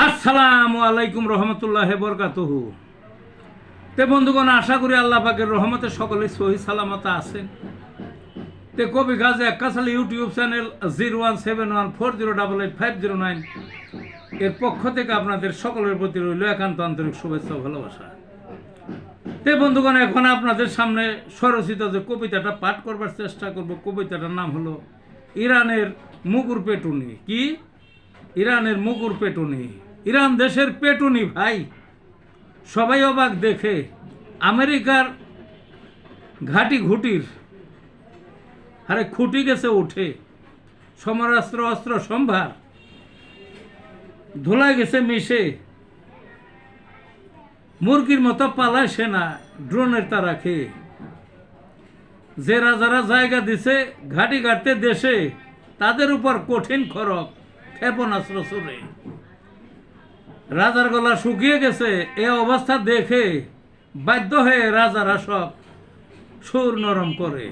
আসসালামু আলাইকুম রহমতুল্লাহ বরকাতুহু। তে বন্ধুগণ, আশা করি আল্লাহ পাকের রহমতে সকলে সহি সালামত আছেন। তে কবি গাজী আক্কাসাল ইউটিউব চ্যানেল 017140885009 এর পক্ষ থেকে আপনাদের সকলের প্রতি রইল একান্ত আন্তরিক শুভেচ্ছা ও ভালোবাসা। তে বন্ধুগণ, এখন আপনাদের সামনে স্বরচিত যে কবিতাটা পাঠ করবার চেষ্টা করব, কবিতাটার নাম হলো ইরানের মুগুর পেটুনি। কি? ইরানের মুগুর পেটুনি। ইরান দেশের পেটুনি ভাই, সবাই অবাক দেখে। আমেরিকার ঘাটি ঘুটির আরে খুঁটি গেছে উঠে, সমরাস্ত্র অস্ত্র সম্ভার ধুলায় গেছে মিশে। মুরগির মতো পালায় সেনা ড্রোনের তারা খেয়ে। যে রাজারা জায়গা দিছে ঘাটি ঘাটতে দেশে, তাদের উপর কঠিন খরক ক্ষেপণাস্ত্র ছুড়ে। রাজার গলা শুকিয়ে গেছে এ অবস্থা দেখে, বাধ্য হয়ে রাজারা সব সুর নরম করে।